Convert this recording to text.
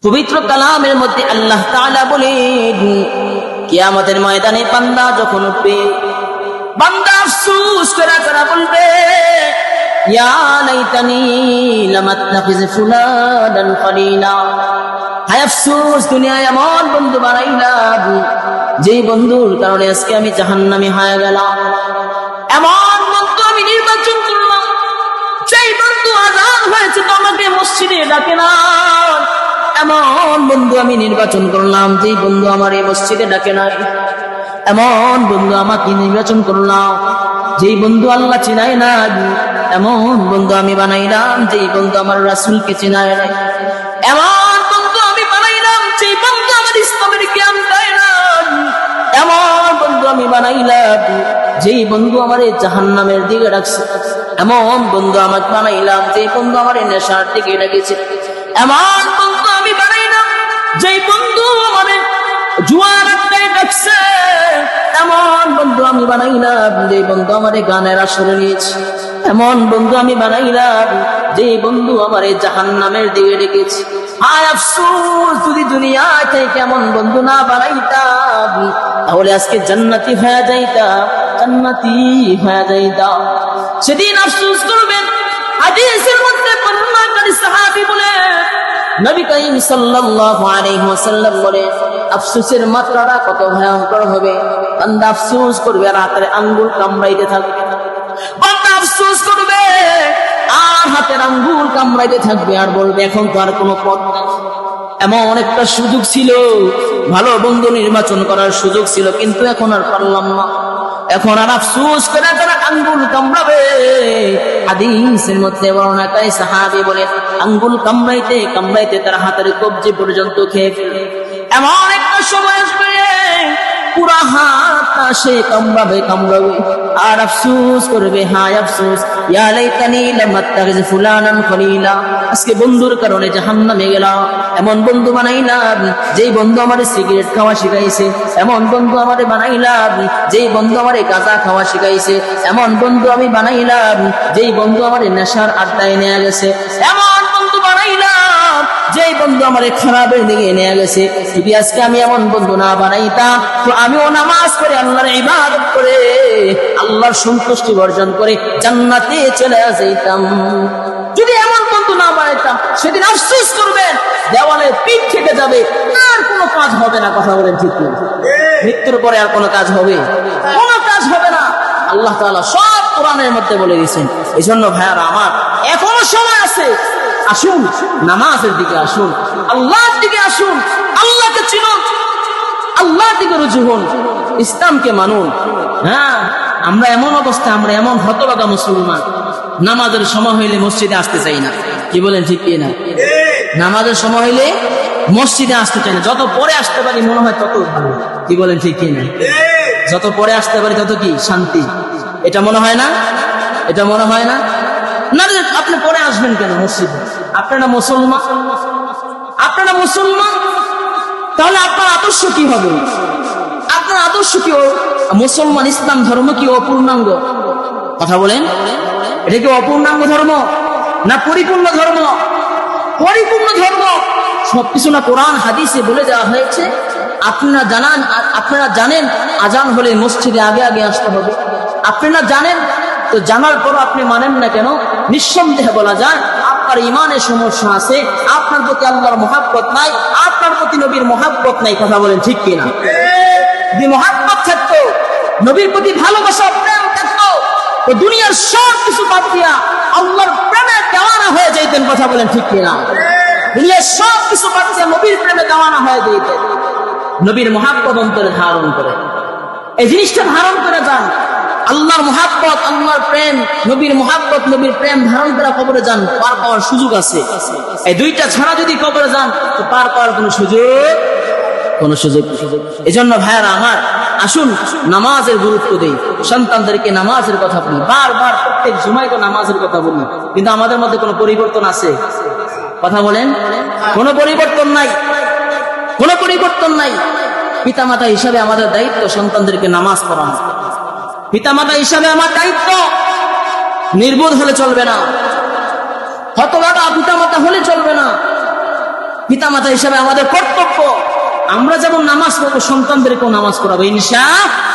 পবিত্র কালামের মধ্যে আল্লাহ তাআলা বলেন, কিয়ামতের ময়দানে বান্দা যখন উঠবে, বান্দা আফসোস করে বলবে, ইয়া লাইতানি লাম আত্তাখিজ ফুলানান খলিলা। হায় আফসোস, দুনিয়ায় এমন বন্ধু বানাইলাম যেই বন্ধুর কারণে আজকে আমি জাহান্নামী হয়ে গেলাম। এমন বন্ধু আমি নির্বাচন করলাম, যেই বন্ধু আযান হয়েছে তো আমাকে মসজিদে ডাকে না। এমন বন্ধু আমি নির্বাচন করলাম, যেই বন্ধু আমার এই মসজিদে ডাকে নাই। এমন বন্ধু আমাকে নির্বাচন করলাম, যেই বন্ধু আল্লাহ চিনায় না। এমন বন্ধু আমি বানাইলাম, যেই বন্ধু আমার রাসূলকে চিনায় না। এমন বন্ধু আমি বানাইলাম, যেই বন্ধু আমার ইসলামের জ্ঞান দেয় না। এমন বন্ধু আমি বানাইলাম, যেই বন্ধু আমার জাহান্নামের দিকে ডাকছে। এমন বন্ধু আমাকে বানাইলাম, যেই বন্ধু আমার নেশার দিকে ডাকেছে। এমন বন্ধু আমি বানাইলাম, যেই বন্ধু আমার জুয়ার আড্ডায় ডাকছে। এমন বন্ধু আমি বানাইলাম, যেই বন্ধু আমার গানের আসরে নিয়েছে। এমন বন্ধু আমি বানাইলাম, যেই বন্ধু আমার জাহান্নামের দিকে ডেকেছে। হায় আফসোস, যদি দুনিয়া থেকে এমন বন্ধু না বানাইতাম, তাহলে আজকে জান্নাতি হয়ে যাইতাম, জান্নাতি হয়ে যাইতাম। সেদিন আফসোস করবেন। হাদিসের মধ্যে বর্ণনাকারী সাহাবী বলে, নবী করিম সাল্লাল্লাহু আলাইহি ওয়াসাল্লাম বলে, আফসোসের মাত্রাটা কত ভয়ঙ্কর হবে। বান্দা আফসোস করবে আর হাতের আঙ্গুল কামড়াইতে থাকবে। বান্দা আফসোস করবে আর হাতের আঙ্গুল কামড়াইতে থাকবে, আর বলবে এখন তো আর কোনো পথ নেই। এমন একটা সুযোগ ছিল, ভালো বন্ধু নির্বাচন করার সুযোগ ছিল, কিন্তু এখন আর পারলাম না। এখন আর আফসোস করে তারা আঙ্গুল কামড়াবে। হাদিসের মধ্যে বর্ণনাকারী সাহাবী বলে, আঙ্গুল কামড়াইতে কামড়াইতে তার হাতের কবজি পর্যন্ত খেয়ে ফেলে। এমন একটা সময় আসবে পুরা হাতটা সে কামড়াবে আর আফসোস করবে, হায় আফসোস, ইয়া লাইতানি লাম আত্তাখিজ ফুলানান খলিলা। আজকে বন্ধুর কারণে জাহান্নামে গেলাম। এমন বন্ধু বানাইলাম, যেই বন্ধু আমারে সিগারেট খাওয়া শিখাইছে। এমন বন্ধু আমারে বানাইলাম, যেই বন্ধু আমারে গাঁজা খাওয়া শিখাইছে। এমন বন্ধু আমি বানাইলাম, যেই বন্ধু আমারে নেশার আড্ডায় নিয়ে গেছে। এমন বন্ধু বানাইলাম, যেই বন্ধু আমারে খারাপের দিকে নিয়ে গেছে। যদি আজকে আমি এমন বন্ধু না বানাইতাম, তো আমিও নামাজ পড়ে আল্লাহর ইবাদত করে আল্লাহর সন্তুষ্টি অর্জন করে জান্নাতে চলে যাইতাম। যদি এমন বন্ধু না বানাইতাম, সেদিন আফসোস করবেন, দেওয়ালে পিঠ থেকে যাবে, আর কোনো কাজ হবে না। কথা বলেন ঠিক না? মৃত্যুর পরে আর কোনো কাজ হবে? কোনো কাজ হবে না। আল্লাহ তাআলা সব কোরআনের মধ্যে বলে দিয়েছেন। এই জন্য ভাইয়ারা আমার, এখনো সময় আছে। আসুন নামাজের দিকে আসুন, আল্লাহর দিকে আসুন, আল্লাহকে চিনুন, আল্লাহর দিকে রুজু হন, ইসলামকে মানুন। হ্যাঁ, আমরা এমন অবস্থা, আমরা এমন হতভাগা মুসলমান, নামাজের সময় হইলে মসজিদে আসতে চাই না। কি বলেন ঠিক কি না? নামাজের সময় হইলে মসজিদে আসতে চাই না। যত পরে আসতে পারি মনে হয় তত ভালো। কি বলেন ঠিক কি না? যত পরে আসতে পারি তত কি শান্তি। এটা মনে হয় না? এটা মনে হয় না? না, আপনি পরে আসবেন কেন মসজিদে? আপনারা মুসলমান, আপনারা মুসলমান, তাহলে আপনার আদর্শ কি হবে? আপনার আদর্শ কি? মুসলমান ইসলাম ধর্ম কি অপূর্ণাঙ্গ? কথা বলেন, এটা কি অপূর্ণাঙ্গ ধর্ম না পরিপূর্ণ ধর্ম? পরিপূর্ণ ধর্ম। সবকিছু না কোরআন হাদিসে বলে দেওয়া হয়েছে। আপনারা জানেন আজান হলে মসজিদে আগে আগে আসতে হবে। আপনারা জানেন, তো জানার পর আপনি মানেন না কেন? নিঃসন্দেহে বলা যায় আপনার ইমানের সমস্যা আছে, আপনার প্রতি আল্লাহর মহাব্বত নাই, আপনার প্রতি নবীর মহাব্বত নাই। কথা বলেন ঠিক কিনা? যদি মহাব্বত থাকতো, নবীর প্রতি ভালোবাসা প্রেম থাকতো, তো দুনিয়ার সব কিছু বাদ দিয়া আল্লাহর প্রেমে দেওয়ানা হয়ে যাইতেন। কথা বলেন ঠিক কিনা? দুনিয়ার সব কিছু বাদ দিয়া নবীর প্রেমে দেওয়ানা হয়ে যাইতেন। নবীর মহাব্বত অন্তরে ধারণ করে, এই জিনিসটা ধারণ করে যান। আল্লাহর মহাব্বত, আল্লাহর প্রেম, নবীর মহাব্বত, নবীর প্রেম ধারণ করা কবরে যান, পার পাওয়ার সুযোগ আছে। এই দুইটা ছাড়া যদি কবরে যান, তো পার পাওয়ার কোনো সুযোগ। এজন্য ভাইয়ারা আমার, আসুন নামাজের গুরুত্ব দেই, সন্তানদেরকে নামাজের কথা বলি, বারবার প্রত্যেক জুমায় তো নামাজের কথা বলি, কিন্তু আমাদের মধ্যে কোনো পরিবর্তন আছে? কথা বলেন, কোনো পরিবর্তন নাই, কোনো পরিবর্তন নাই। পিতামাতা হিসাবে আমাদের দায়িত্ব সন্তানদেরকে নামাজ পড়ানো। পিতামাতা হিসাবে আমার দায়িত্ব, নির্বোধ হলে চলবে না, হতভাগা পিতামাতা হলে চলবে না। পিতামাতা হিসাবে আমাদের কর্তব্য, আমরা যেমন নামাজ পড়বো সন্তানদেরকেও নামাজ পড়াবো ইনশাআল্লাহ।